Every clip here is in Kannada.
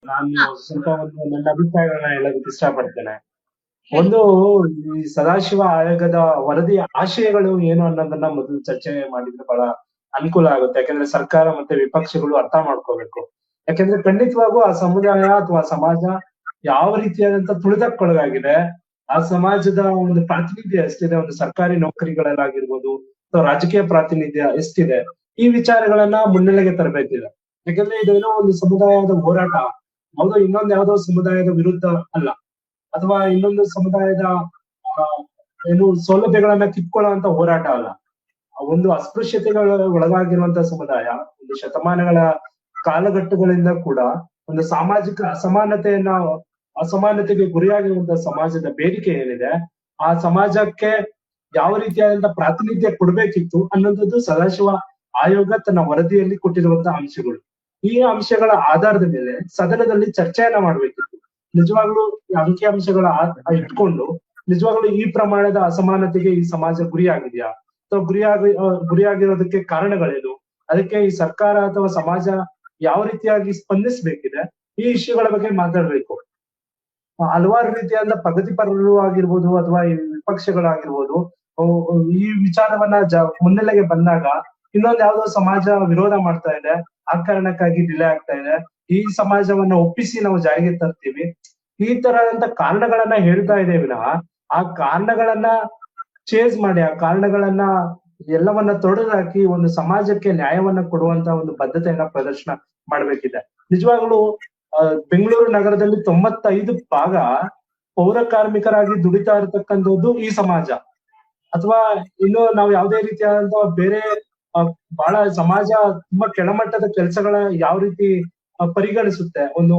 ನಾನು ಹಾ. ಸ್ವಲ್ಪ ನನ್ನ ಅಭಿಪ್ರಾಯಗಳನ್ನ ಹೇಳೋದಕ್ಕೆ ಇಷ್ಟಪಡ್ತೇನೆ. ಒಂದು ಈ ಸದಾಶಿವ ಆಯೋಗದ ವರದಿಯ ಆಶಯಗಳು ಏನು ಅನ್ನೋದನ್ನ ಮೊದಲು ಚರ್ಚೆ ಮಾಡಿದ್ರೆ ಬಹಳ ಅನುಕೂಲ ಆಗುತ್ತೆ. ಯಾಕಂದ್ರೆ ಸರ್ಕಾರ ಮತ್ತೆ ವಿಪಕ್ಷಗಳು ಅರ್ಥ ಮಾಡ್ಕೋಬೇಕು. ಯಾಕಂದ್ರೆ ಖಂಡಿತವಾಗೂ ಆ ಸಮುದಾಯ ಅಥವಾ ಸಮಾಜ ಯಾವ ರೀತಿಯಾದಂತ ತುಳಿತಕ್ಕೊಳಗಾಗಿದೆ, ಆ ಸಮಾಜದ ಒಂದು ಪ್ರಾತಿನಿಧ್ಯ ಎಷ್ಟಿದೆ, ಒಂದು ಸರ್ಕಾರಿ ನೌಕರಿಗಳಲ್ಲಾಗಿರ್ಬೋದು ಅಥವಾ ರಾಜಕೀಯ ಪ್ರಾತಿನಿಧ್ಯ ಎಷ್ಟಿದೆ, ಈ ವಿಚಾರಗಳನ್ನ ಮುನ್ನೆಲೆಗೆ ತರಬೇಕಿದೆ. ಯಾಕಂದ್ರೆ ಇದೇನೋ ಒಂದು ಸಮುದಾಯದ ಹೋರಾಟ, ಯಾವುದೋ ಇನ್ನೊಂದ್ ಯಾವ್ದೋ ಸಮುದಾಯದ ವಿರುದ್ಧ ಅಲ್ಲ, ಅಥವಾ ಇನ್ನೊಂದು ಸಮುದಾಯದ ಆ, ಏನು ಸೌಲಭ್ಯಗಳನ್ನ ಕಿತ್ಕೊಳ್ಳುವಂತ ಹೋರಾಟ ಅಲ್ಲ. ಆ ಒಂದು ಅಸ್ಪೃಶ್ಯತೆಗಳ ಒಳಗಾಗಿರುವಂತ ಸಮುದಾಯ ಒಂದು ಶತಮಾನಗಳ ಕಾಲಘಟ್ಟಗಳಿಂದ ಕೂಡ ಒಂದು ಸಾಮಾಜಿಕ ಅಸಮಾನತೆಗೆ ಗುರಿಯಾಗಿರುವಂತಹ ಸಮಾಜದ ಬೇಡಿಕೆ ಏನಿದೆ, ಆ ಸಮಾಜಕ್ಕೆ ಯಾವ ರೀತಿಯಾದಂತ ಪ್ರಾತಿನಿಧ್ಯ ಕೊಡ್ಬೇಕಿತ್ತು ಅನ್ನೋದು ಸದಾಶಿವ ಆಯೋಗ ತನ್ನ ವರದಿಯಲ್ಲಿ ಕೊಟ್ಟಿರುವಂತಹ ಅಂಶಗಳು. ಈ ಅಂಶಗಳ ಆಧಾರದ ಮೇಲೆ ಸದನದಲ್ಲಿ ಚರ್ಚೆಯನ್ನ ಮಾಡ್ಬೇಕಿತ್ತು. ನಿಜವಾಗ್ಲೂ ಈ ಅಂಕಿ ಅಂಶಗಳ ಇಟ್ಕೊಂಡು ನಿಜವಾಗ್ಲೂ ಈ ಪ್ರಮಾಣದ ಅಸಮಾನತೆಗೆ ಈ ಸಮಾಜ ಗುರಿಯಾಗಿದೆಯಾ, ಅಥವಾ ಗುರಿಯಾಗಿರೋದಕ್ಕೆ ಕಾರಣಗಳೇನು, ಅದಕ್ಕೆ ಈ ಸರ್ಕಾರ ಅಥವಾ ಸಮಾಜ ಯಾವ ರೀತಿಯಾಗಿ ಸ್ಪಂದಿಸ್ಬೇಕಿದೆ, ಈ ವಿಷಯಗಳ ಬಗ್ಗೆ ಮಾತಾಡ್ಬೇಕು. ಹಲವಾರು ರೀತಿಯಾದ ಪ್ರಗತಿಪರರು ಆಗಿರ್ಬೋದು ಅಥವಾ ಈ ವಿಪಕ್ಷಗಳಾಗಿರ್ಬೋದು, ಈ ವಿಚಾರವನ್ನ ಮುನ್ನೆಲೆಗೆ ಬಂದಾಗ ಇನ್ನೊಂದ್ ಯಾವ್ದೋ ಸಮಾಜ ವಿರೋಧ ಮಾಡ್ತಾ ಇದೆ, ಆ ಕಾರಣಕ್ಕಾಗಿ ಡಿಲೇ ಆಗ್ತಾ ಇದೆ, ಈ ಸಮಾಜವನ್ನ ಒಪ್ಪಿಸಿ ನಾವು ಜಾರಿಗೆ ತರ್ತೀವಿ, ಈ ತರದಂತ ಕಾರಣಗಳನ್ನ ಹೇಳ್ತಾ ಇದೆ ವಿನಃ ಆ ಕಾರಣಗಳನ್ನ ಚೇಸ್ ಮಾಡಿ, ಆ ಕಾರಣಗಳನ್ನ ಎಲ್ಲವನ್ನ ತೊಡೆದುಹಾಕಿ ಒಂದು ಸಮಾಜಕ್ಕೆ ನ್ಯಾಯವನ್ನ ಕೊಡುವಂತ ಒಂದು ಬದ್ಧತೆಯನ್ನ ಪ್ರದರ್ಶನ ಮಾಡ್ಬೇಕಿದೆ. ನಿಜವಾಗ್ಲೂ ಬೆಂಗಳೂರು ನಗರದಲ್ಲಿ 95% ಪೌರ ಕಾರ್ಮಿಕರಾಗಿ ದುಡಿತಾ ಇರತಕ್ಕಂಥದ್ದು ಈ ಸಮಾಜ. ಅಥವಾ ಇನ್ನು ನಾವು ಯಾವುದೇ ರೀತಿಯಾದಂತಹ ಬೇರೆ ಬಹಳ ಸಮಾಜ ತುಂಬಾ ಕೆಳಮಟ್ಟದ ಕೆಲಸಗಳ ಯಾವ ರೀತಿ ಪರಿಗಣಿಸುತ್ತೆ, ಒಂದು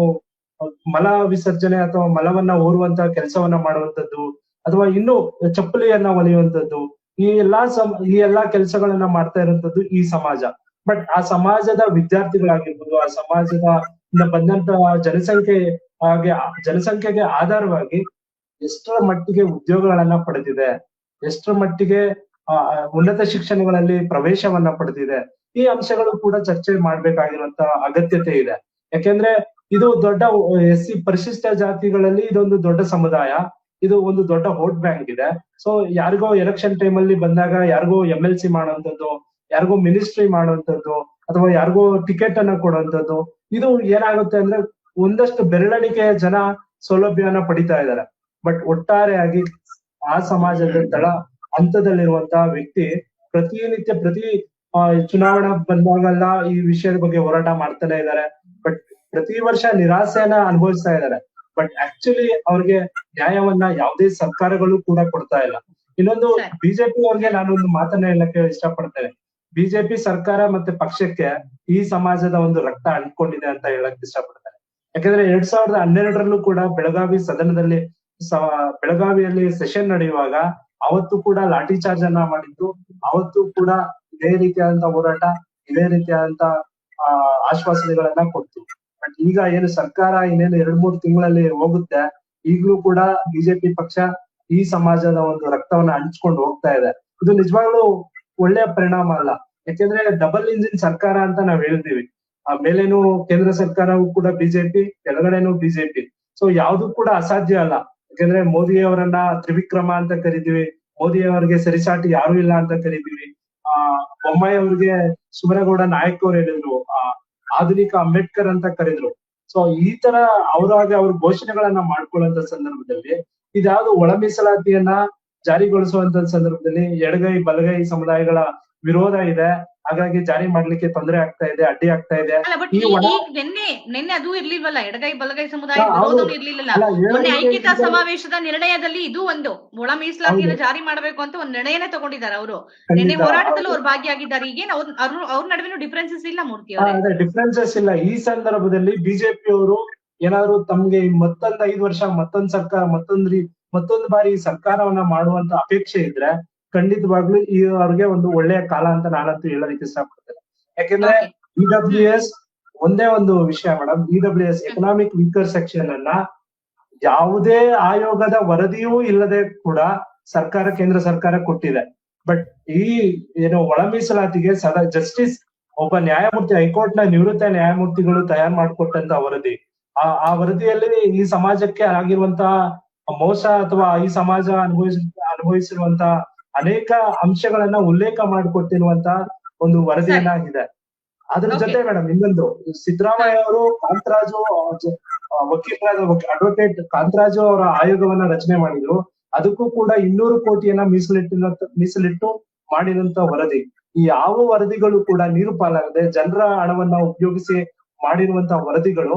ಮಲ ವಿಸರ್ಜನೆ ಅಥವಾ ಮಲವನ್ನ ಓರುವಂತಹ ಕೆಲಸವನ್ನ ಮಾಡುವಂತದ್ದು, ಅಥವಾ ಇನ್ನು ಚಪ್ಪಲಿಯನ್ನ ಹೊಲಿಯುವಂತದ್ದು, ಈ ಎಲ್ಲಾ ಕೆಲಸಗಳನ್ನ ಮಾಡ್ತಾ ಇರುವಂತದ್ದು ಈ ಸಮಾಜ. ಬಟ್ ಆ ಸಮಾಜದ ವಿದ್ಯಾರ್ಥಿಗಳಾಗಿರ್ಬೋದು, ಆ ಸಮಾಜದ ಬಂದಂತಹ ಜನಸಂಖ್ಯೆಗೆ ಆಧಾರವಾಗಿ ಎಷ್ಟರ ಮಟ್ಟಿಗೆ ಉದ್ಯೋಗಗಳನ್ನ ಪಡೆದಿದೆ, ಎಷ್ಟರ ಮಟ್ಟಿಗೆ ಉನ್ನತ ಶಿಕ್ಷಣಗಳಲ್ಲಿ ಪ್ರವೇಶವನ್ನ ಪಡೆದಿದೆ, ಈ ಅಂಶಗಳು ಕೂಡ ಚರ್ಚೆ ಮಾಡ್ಬೇಕಾಗಿರುವಂತ ಅಗತ್ಯತೆ ಇದೆ. ಯಾಕೆಂದ್ರೆ ಇದು ದೊಡ್ಡ SC ಪರಿಶಿಷ್ಟ ಜಾತಿಗಳಲ್ಲಿ ಇದೊಂದು ದೊಡ್ಡ ಸಮುದಾಯ, ಇದು ಒಂದು ದೊಡ್ಡ ವೋಟ್ ಬ್ಯಾಂಕ್ ಇದೆ. ಸೊ ಯಾರಿಗೋ ಎಲೆಕ್ಷನ್ ಟೈಮ್ ಅಲ್ಲಿ ಬಂದಾಗ ಯಾರಿಗೋ MLC ಮಾಡುವಂತದ್ದು, ಯಾರಿಗೋ ಮಿನಿಸ್ಟ್ರಿ ಮಾಡುವಂತದ್ದು, ಅಥವಾ ಯಾರಿಗೋ ಟಿಕೆಟ್ ಅನ್ನ ಕೊಡುವಂತದ್ದು, ಇದು ಏನಾಗುತ್ತೆ ಅಂದ್ರೆ ಒಂದಷ್ಟು ಬೆರಳೆಣಿಕೆಯ ಜನ ಸೌಲಭ್ಯವನ್ನ ಪಡಿತಾ ಇದ್ದಾರೆ. ಬಟ್ ಒಟ್ಟಾರೆಯಾಗಿ ಆ ಸಮಾಜದ ತಳ ಹಂತದಲ್ಲಿರುವಂತಹ ವ್ಯಕ್ತಿ ಪ್ರತಿನಿತ್ಯ ಚುನಾವಣಾ ಬಂದಾಗೆಲ್ಲ ಈ ವಿಷಯದ ಬಗ್ಗೆ ಹೋರಾಟ ಮಾಡ್ತಾನೆ ಇದ್ದಾರೆ. ಬಟ್ ಪ್ರತಿ ವರ್ಷ ನಿರಾಸೆಯನ್ನ ಅನುಭವಿಸ್ತಾ ಇದ್ದಾರೆ. ಬಟ್ ಆಕ್ಚುಲಿ ಅವ್ರಿಗೆ ನ್ಯಾಯವನ್ನ ಯಾವುದೇ ಸರ್ಕಾರಗಳು ಕೂಡ ಕೊಡ್ತಾ ಇಲ್ಲ. ಇನ್ನೊಂದು ಬಿಜೆಪಿ ಅವ್ರಿಗೆ ನಾನೊಂದು ಮಾತನ್ನ ಹೇಳಕ್ಕೆ ಇಷ್ಟಪಡ್ತೇನೆ. ಬಿಜೆಪಿ ಸರ್ಕಾರ ಮತ್ತೆ ಪಕ್ಷಕ್ಕೆ ಈ ಸಮಾಜದ ಒಂದು ರಕ್ತ ಅಂಟ್ಕೊಂಡಿದೆ ಅಂತ ಹೇಳಕ್ ಇಷ್ಟಪಡ್ತೇನೆ. ಯಾಕಂದ್ರೆ 2012ರಲ್ಲೂ ಕೂಡ ಬೆಳಗಾವಿಯಲ್ಲಿ ಸೆಷನ್ ನಡೆಯುವಾಗ ಅವತ್ತು ಕೂಡ ಲಾಠಿ ಚಾರ್ಜ್ ಅನ್ನ ಮಾಡಿದ್ದು, ಅವತ್ತು ಕೂಡ ಇದೇ ರೀತಿಯಾದಂತ ಹೋರಾಟ, ಇದೇ ರೀತಿಯಾದಂತ ಆಶ್ವಾಸನೆಗಳನ್ನ ಕೊಡ್ತು. ಬಟ್ ಈಗ ಏನು ಸರ್ಕಾರ ಇನ್ನೇನು 2-3 ತಿಂಗಳಲ್ಲಿ ಹೋಗುತ್ತೆ, ಈಗ್ಲೂ ಕೂಡ ಬಿಜೆಪಿ ಪಕ್ಷ ಈ ಸಮಾಜದ ಒಂದು ರಕ್ತವನ್ನ ಹಂಚ್ಕೊಂಡು ಹೋಗ್ತಾ ಇದೆ. ಇದು ನಿಜವಾಗ್ಲೂ ಒಳ್ಳೆಯ ಪರಿಣಾಮ ಅಲ್ಲ. ಯಾಕೆಂದ್ರೆ ಡಬಲ್ ಇಂಜಿನ್ ಸರ್ಕಾರ ಅಂತ ನಾವ್ ಹೇಳ್ತೀವಿ. ಆ ಮೇಲೇನು ಕೇಂದ್ರ ಸರ್ಕಾರವೂ ಕೂಡ ಬಿಜೆಪಿ, ಕೆಳಗಡೆನೂ ಬಿಜೆಪಿ. ಸೊ ಯಾವ್ದು ಕೂಡ ಅಸಾಧ್ಯ ಅಲ್ಲ. ಯಾಕಂದ್ರೆ ಮೋದಿ ಅವರನ್ನ ತ್ರಿವಿಕ್ರಮ ಅಂತ ಕರಿತೀವಿ, ಮೋದಿ ಅವರಿಗೆ ಸರಿಸಾಟಿ ಯಾರು ಇಲ್ಲ ಅಂತ ಕರಿತೀವಿ. ಬೊಮ್ಮಾಯಿ ಅವ್ರಿಗೆ ಶಿವನಗೌಡ ನಾಯಕ್ ಅವ್ರು ಹೇಳಿದ್ರು, ಆಧುನಿಕ ಅಂಬೇಡ್ಕರ್ ಅಂತ ಕರೆದ್ರು. ಸೊ ಈ ತರ ಅವ್ರ ಘೋಷಣೆಗಳನ್ನ ಮಾಡ್ಕೊಳ್ಳುವಂತ ಸಂದರ್ಭದಲ್ಲಿ ಇದ್ಯಾವ್ದು ಒಳ ಮೀಸಲಾತಿಯನ್ನ ಜಾರಿಗೊಳಿಸುವಂತ ಸಂದರ್ಭದಲ್ಲಿ ಎಡಗೈ ಬಲಗೈ ಸಮುದಾಯಗಳ ವಿರೋಧ ಇದೆ, ಹಾಗಾಗಿ ಜಾರಿ ಮಾಡ್ಲಿಕ್ಕೆ ತೊಂದರೆ ಆಗ್ತಾ ಇದೆ, ಅಡ್ಡಿ ಆಗ್ತಾ ಇದೆ. ನಿನ್ನೆ ಅದು ಇರ್ಲಿಲ್ವಲ್ಲ, ಎಡಗೈ ಬಲಗೈ ಸಮುದಾಯ ವಿರೋಧ ಇರ್ಲಿಲ್ಲ. ಮೊನ್ನೆ ಐಕ್ಯತಾ ಸಮಾವೇಶದ ನಿರ್ಣಯದಲ್ಲಿ ಇದು ಒಂದು ಒಳ ಮೀಸಲಾತಿಯನ್ನು ಜಾರಿ ಮಾಡಬೇಕು ಅಂತ ಒಂದು ನಿರ್ಣಯನೇ ತಗೊಂಡಿದ್ದಾರೆ ಅವರು. ನಿನ್ನೆ ಹೋರಾಟದಲ್ಲೂ ಅವ್ರು ಭಾಗಿಯಾಗಿದ್ದಾರೆ. ಈಗೇನು ಅವ್ರ ನಡುವೆ ಡಿಫ್ರೆನ್ಸಸ್ ಇಲ್ಲ ಮೂರ್ತಿ ಅವರೇ? ಡಿಫ್ರೆನ್ಸಸ್ ಇಲ್ಲ. ಈ ಸಂದರ್ಭದಲ್ಲಿ ಬಿಜೆಪಿ ಅವರು ಏನಾದ್ರು ತಮ್ಗೆ ಮತ್ತೊಂದ್ 5 ವರ್ಷ ಮತ್ತೊಂದ್ ಸರ್ಕಾರ ಮತ್ತೊಂದು ಬಾರಿ ಸರ್ಕಾರವನ್ನ ಮಾಡುವಂತ ಅಪೇಕ್ಷೆ ಇದ್ರೆ ಖಂಡಿತವಾಗ್ಲೂ ಅವ್ರಿಗೆ ಒಂದು ಒಳ್ಳೆಯ ಕಾಲ ಅಂತ ನಾನಂತೂ ಹೇಳೋದಕ್ಕೆ ಇಷ್ಟಪಡ್ತೇನೆ. ಯಾಕೆಂದ್ರೆ EWS ಒಂದೇ ಒಂದು ವಿಷಯ madam, EWS economic weaker section ಅನ್ನ ಯಾವುದೇ ಆಯೋಗದ ವರದಿಯೂ ಇಲ್ಲದೆ ಕೂಡ ಕೇಂದ್ರ ಸರ್ಕಾರ ಕೊಟ್ಟಿದೆ. ಬಟ್ ಈ ಏನು ಒಳ ಮೀಸಲಾತಿಗೆ ಜಸ್ಟಿಸ್ ಒಬ್ಬ ನ್ಯಾಯಮೂರ್ತಿ, ಹೈಕೋರ್ಟ್ ನ ನಿವೃತ್ತ ನ್ಯಾಯಮೂರ್ತಿಗಳು ತಯಾರು ಮಾಡಿಕೊಟ್ಟಂತ ವರದಿ, ಆ ವರದಿಯಲ್ಲಿ ಈ ಸಮಾಜಕ್ಕೆ ಆಗಿರುವಂತಹ ಮೋಸ ಅಥವಾ ಈ ಸಮಾಜ ಅನುಭವಿಸಿರುವಂತಹ ಅನೇಕ ಅಂಶಗಳನ್ನ ಉಲ್ಲೇಖ ಮಾಡಿಕೊಟ್ಟಿರುವಂತಹ ಒಂದು ವರದಿಯನ್ನಾಗಿದೆ. ಅದ್ರ ಜೊತೆ ಮೇಡಮ್ ಇನ್ನೊಂದು, ಸಿದ್ದರಾಮಯ್ಯ ಅವರು ಕಾಂತರಾಜು ವಕೀಲರಾದ ಅಡ್ವೊಕೇಟ್ ಕಾಂತರಾಜು ಅವರ ಆಯೋಗವನ್ನ ರಚನೆ ಮಾಡಿದ್ರು. ಅದಕ್ಕೂ ಕೂಡ 200 ಕೋಟಿಯನ್ನ ಮೀಸಲಿಟ್ಟು ಮಾಡಿದಂತ ವರದಿ. ಈ ಯಾವ ವರದಿಗಳು ಕೂಡ ನೀರು ಪಾಲಾಗದೆ ಜನರ ಹಣವನ್ನ ಉಪಯೋಗಿಸಿ ಮಾಡಿರುವಂತಹ ವರದಿಗಳು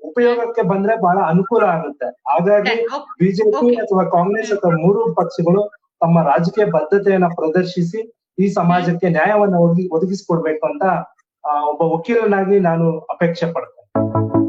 ಉಪಯೋಗಕ್ಕೆ ಬಂದ್ರೆ ಬಹಳ ಅನುಕೂಲ ಆಗುತ್ತೆ. ಹಾಗಾಗಿ ಬಿಜೆಪಿ ಅಥವಾ ಕಾಂಗ್ರೆಸ್ ಅಥವಾ 3 ಪಕ್ಷಗಳು ತಮ್ಮ ರಾಜಕೀಯ ಬದ್ಧತೆಯನ್ನ ಪ್ರದರ್ಶಿಸಿ ಈ ಸಮಾಜಕ್ಕೆ ನ್ಯಾಯವನ್ನ ಒದಗಿಸಿಕೊಡ್ಬೇಕು ಅಂತ ಒಬ್ಬ ವಕೀಲನಾಗಿ ನಾನು ಅಪೇಕ್ಷೆ ಪಡ್ತೇನೆ.